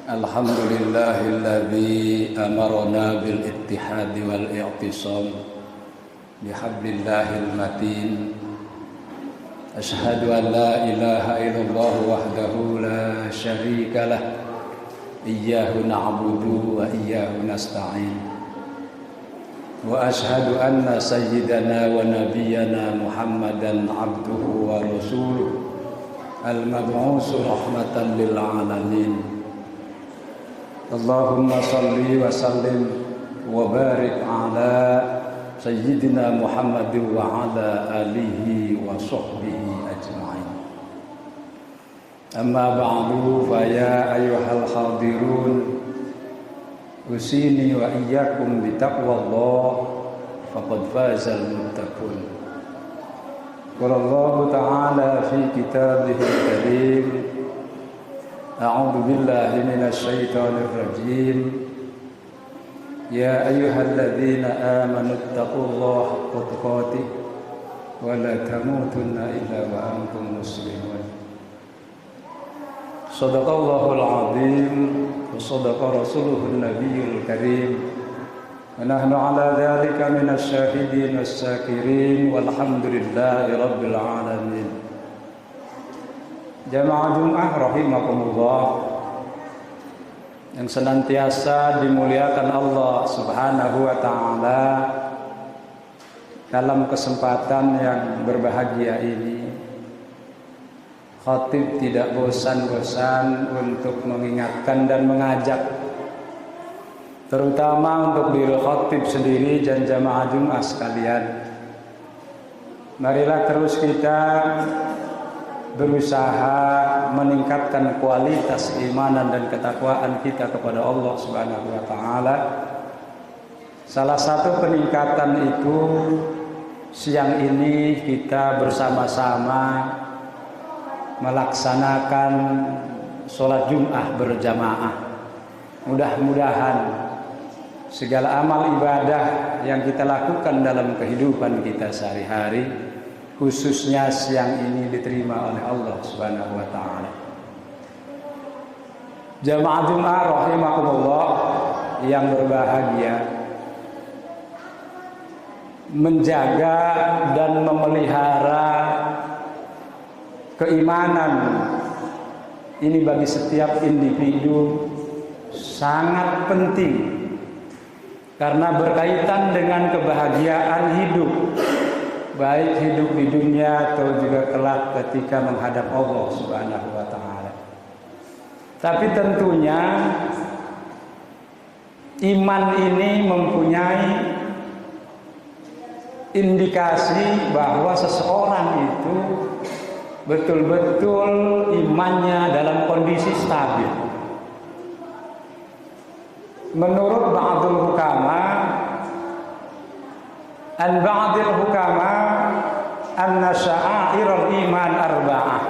Alhamdulillahilladzi amarna bil ittihadi wal i'tisam bihablillahil matin. Asyhadu an la ilaha illallah wahdahu la syarika lah. Iyyahu na'budu wa iyyahu nasta'in. Wa asyhadu anna sayyidana wa nabiyyana Muhammadan abduhu wa rasuluh al-mab'uts rahmatan lil alamin. Allahumma salli wa sallim wa barik ala sayyidina Muhammadin wa ala alihi wa sahbihi ajma'in. Amma ba'du fa ya ayyuhal hadirun usini wa iyyakum bi taqwallah faqad fazal muttaqun. Qala Allah ta'ala fi kitabihil karim A'udzu billahi minasy syaithanir rajim. Ya ayyuhalladzina amanu taqullaha haqqa tuqatih wa la tamutunna illa wa antum muslimun. Shadaqallahul azim wa shadaqa rasuluhun nabiyyul karim. Wa nahnu 'ala dzalika minasy syahidin was-syakirin walhamdulillahi rabbil alamin. Jamaah Jumat rahimakumullah yang senantiasa dimuliakan Allah Subhanahu wa taala. Dalam kesempatan yang berbahagia ini, khatib tidak bosan-bosan untuk mengingatkan dan mengajak, terutama untuk diri khatib sendiri dan jamaah Jumat sekalian. Marilah terus kita berusaha meningkatkan kualitas keimanan dan ketakwaan kita kepada Allah Subhanahu wa taala. Salah satu peningkatan itu siang ini kita bersama-sama melaksanakan sholat Jumat berjamaah. Mudah-mudahan segala amal ibadah yang kita lakukan dalam kehidupan kita sehari-hari, khususnya siang ini, diterima oleh Allah Subhanahu wa taala. Jamaah Jumat rahimakumullah yang berbahagia, menjaga dan memelihara keimanan ini bagi setiap individu sangat penting karena berkaitan dengan kebahagiaan hidup, baik hidup di dunia atau juga kelak ketika menghadap Allah Subhanahu wa taala. Tapi tentunya iman ini mempunyai indikasi bahwa seseorang itu betul-betul imannya dalam kondisi stabil. Menurut ba'dul hukama, ba'dil hukama anna sya'airul iman arba'ah.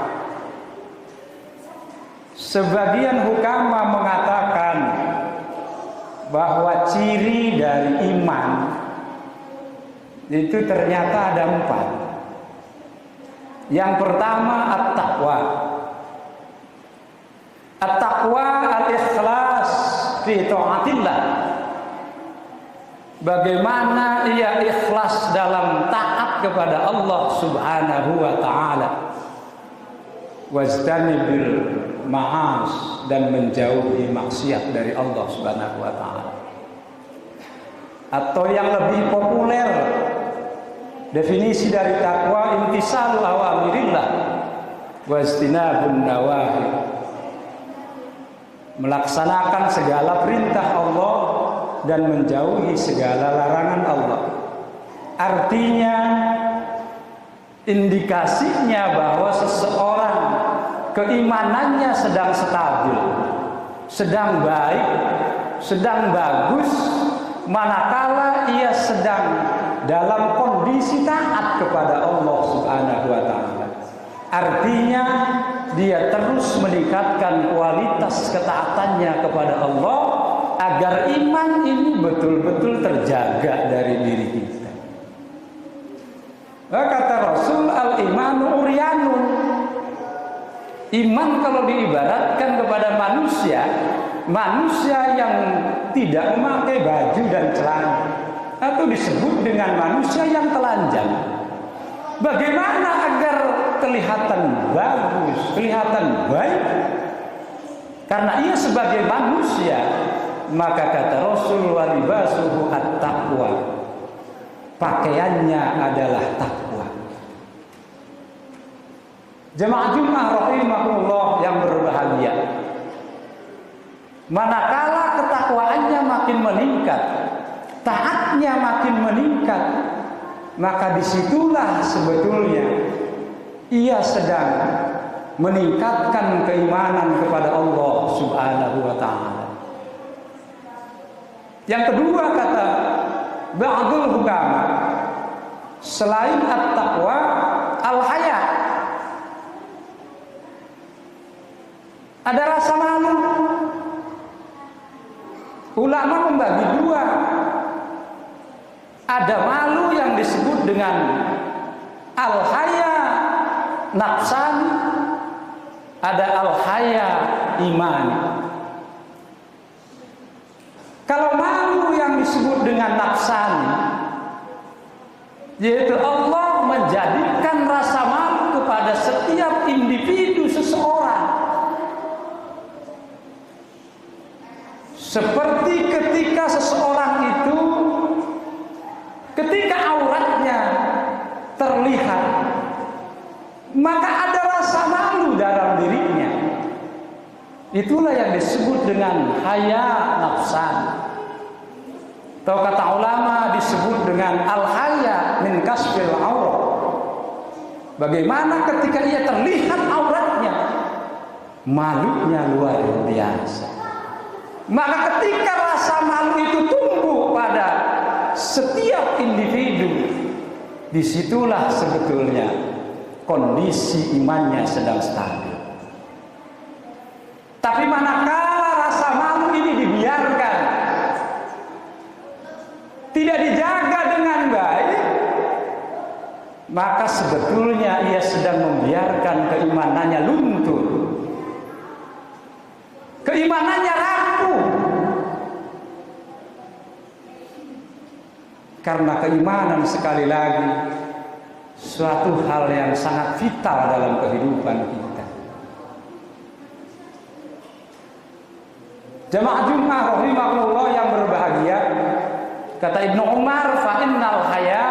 Sebagian hukama mengatakan bahwa ciri dari iman itu ternyata ada 4. Yang pertama at-taqwa. At-taqwa al-ikhlas fi ta'atillah. Bagaimana ia ikhlas dalam taat kepada Allah Subhanahu wa taala. Wajtanibil ma'as, dan menjauhi maksiat dari Allah Subhanahu wa taala. Atau yang lebih populer, definisi dari takwa imtisalul awamirillah wajtinabun nawahi. Melaksanakan segala perintah Allah dan menjauhi segala larangan Allah. Artinya, indikasinya bahwa seseorang keimanannya sedang stabil, sedang baik, sedang bagus, manakala ia sedang dalam kondisi taat kepada Allah Subhanahu wa taala. Artinya, dia terus meningkatkan kualitas ketaatannya kepada Allah agar iman ini betul-betul terjaga dari diri kita. Kata Rasul, al-imanu uryanun. Iman kalau diibaratkan kepada manusia manusia yang tidak memakai baju dan celana, atau disebut dengan manusia yang telanjang. Bagaimana agar kelihatan bagus, kelihatan baik? Karena ia sebagai manusia, maka kata Rasul, wa libasuhu at-taqwa, pakaiannya adalah takwa. Jemaah Jumat rahimakumullah yang berbahagia, manakala ketakwaannya makin meningkat, taatnya makin meningkat, maka disitulah sebetulnya ia sedang meningkatkan keimanan kepada Allah Subhanahu wa ta'ala. Yang kedua, kata ba'dul hukama, selain at-taqwa, al-haya, ada rasa malu. Ulama membagi dua. Ada malu yang disebut dengan al-haya nafsani, ada al-haya imani. Kalau malu yang disebut dengan nafsani, yaitu Allah menjadikan rasa malu kepada setiap individu seseorang. Seperti ketika seseorang itu, ketika auratnya terlihat, maka ada rasa malu dalam dirinya. Itulah yang disebut dengan haya nafsan. Atau kata ulama disebut dengan al-haya min kasfil aurat. Bagaimana ketika ia terlihat auratnya, malunya luar biasa. Maka ketika rasa malu itu tumbuh pada setiap individu, disitulah sebetulnya kondisi imannya sedang stabil. Tapi manakala rasa malu ini dibiarkan, tidak dijaga dengan baik, maka sebetulnya ia sedang membiarkan keimanannya luntur, keimanannya rapuh. Karena keimanan sekali lagi suatu hal yang sangat vital dalam kehidupan kita. Jemaah Jumat rahimahullah yang berbahagia, kata Ibnu Umar, fa innal haya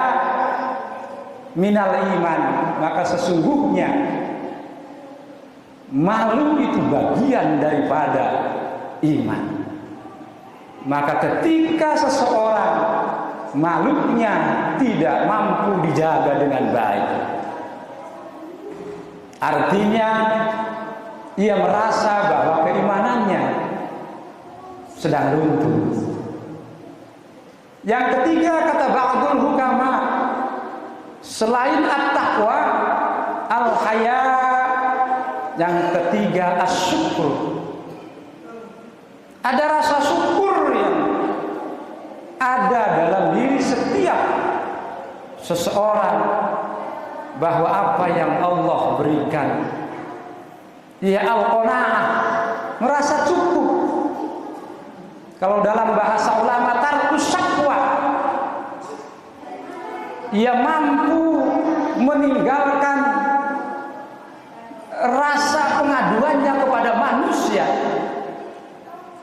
minal iman, maka sesungguhnya malu itu bagian daripada iman. Maka ketika seseorang malunya tidak mampu dijaga dengan baik, artinya ia merasa bahwa keimanannya sedang runtuh. Yang ketiga, kata ba'dul hukama, selain at-taqwa, al-haya, yang ketiga as-syukur. Ada rasa syukur yang ada dalam diri setiap seseorang bahwa apa yang Allah berikan, ya al-qanaah, merasa cukup. Kalau dalam bahasa ulama tarkus syakwa, ia mampu meninggalkan rasa pengaduannya kepada manusia,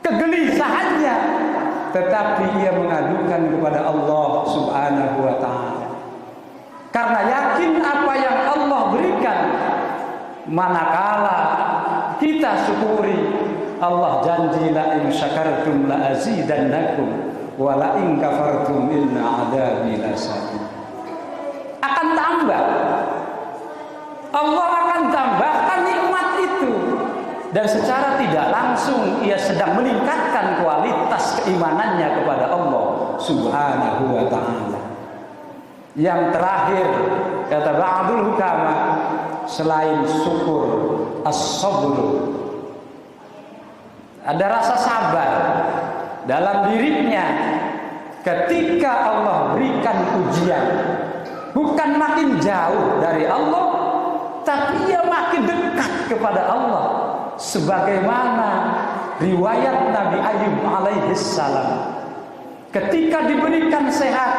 kegelisahannya, tetapi ia mengadukan kepada Allah Subhanahu wa ta'ala. Karena yakin apa yang Allah berikan, manakala kita syukuri, Allah janji la in syakartum la azidannakum wa la in kafartum inna adabi lasadid. Akan tambah, Allah akan tambahkan nikmat itu, dan secara tidak langsung ia sedang meningkatkan kualitas keimanannya kepada Allah Subhanahu wa ta'ala. Yang terakhir, kata ba'dul hukama, selain syukur, as-sabr, ada rasa sabar dalam dirinya ketika Allah berikan ujian. Bukan makin jauh dari Allah, tapi ia makin dekat kepada Allah. Sebagaimana riwayat Nabi Ayub alaihi salam. Ketika diberikan sehat,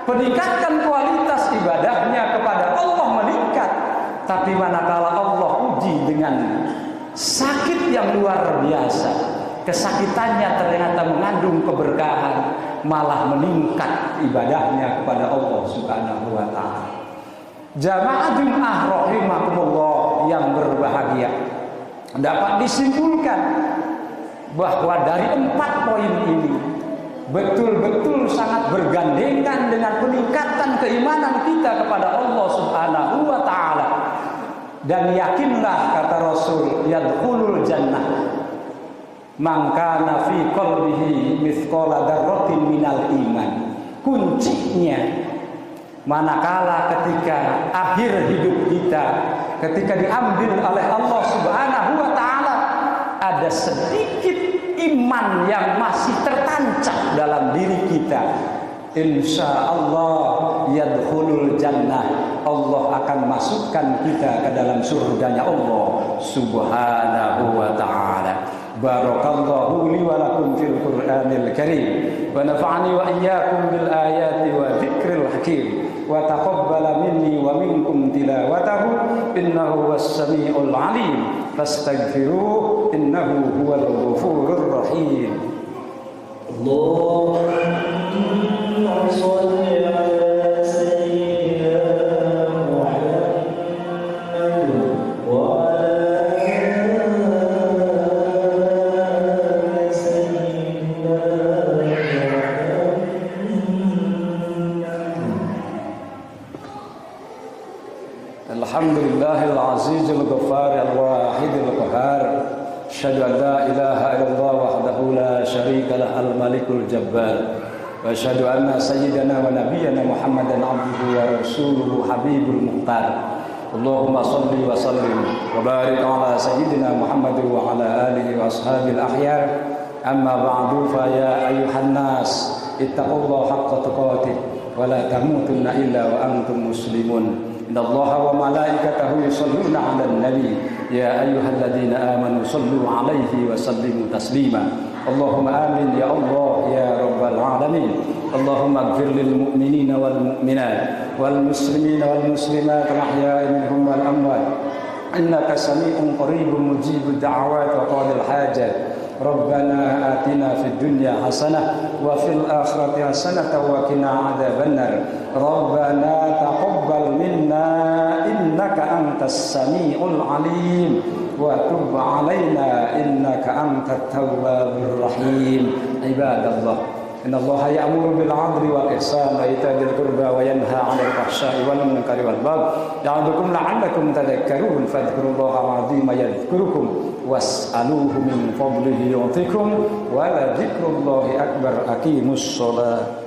peningkatan kualitas ibadahnya kepada Allah meningkat. Tapi manakala Allah uji dengan sakit yang luar biasa, kesakitannya ternyata mengandung keberkahan, malah meningkat ibadahnya kepada Allah Subhanahu wa ta'ala. Jamaah Jum'ah rahimakumullah yang berbahagia, dapat disimpulkan bahwa dari 4 poin ini betul-betul sangat bergandengan dengan peningkatan keimanan kita kepada Allah Subhanahu wa ta'ala. Dan yakinlah, kata Rasul, yadkhulul jannah man kana fi qalbihi mithqala dzarratin minal iman. Kuncinya manakala ketika akhir hidup kita, ketika diambil oleh Allah Subhanahu wa ta'ala, ada sedikit iman yang masih tertancap dalam diri kita, insya Allah yadkhulul jannah, Allah akan masukkan kita ke dalam surganya Allah Subhanahu wa ta'ala. Barakallahu li wa lakum fil Qur'anil Karim wa nafa'ani wa iyyakum bil ayati wa dzikril hakim wa taqabbala minni wa minkum tilawatahu innahu was-sami'ul 'alim fastaghfiruhu innahu huwal ghafurur rahim. Allahumma shalli 'ala sayyidina Muhammad wa Alhamdulillahil azizil ghafaril wahidil qahhar. Asyhadu an la ilaha illallah wahdahu la syarika lah al malikul jabbar. Wa asyhadu anna sayyidana wa nabiyyana Muhammadan abduhu wa rasuluhu habibul muhtar. Allahumma shalli wa sallim wa barik ala sayyidina Muhammad wa ala alihi wa ashabil akhyar. Amma ba'du, fa ya ayyuhan nas ittaqullaha haqqa tuqatih wa la tamutunna illa wa antum muslimun. Innallaha wa malaikatahu yusholluna 'alan nabi ya ayyuhalladzina amanu shallu 'alaihi wa sallimu taslima. Allahumma amin ya Allah ya rabbal alamin. Allahumma ighfir lil mu'minina wal mu'minat wal muslimina wal muslimat al ahya'i minhum wal amwat innaka sami'un qaribun mujibud da'awat wa qadil hajat. Rabbana atina fid dunya hasanah wa fil akhirati hasanah wa qina adzabannar. Rabbana taqabbal minna innaka antas samiul alim wa tub alaina innaka antat tawwabur rahim. Ibadallah, innallaha ya'muru bil 'adli wal ihsani wa ita'i dzil qurba wa yanha 'anil fahsya'i wal munkari wal baghi ya'idzukum la'allakum tadhakkarun. Fadhkurullaha 'azima yadhkurukum was'aluhu min fadlihi yu'tikum wa la dzikrullahi akbar. Aqimus shalah.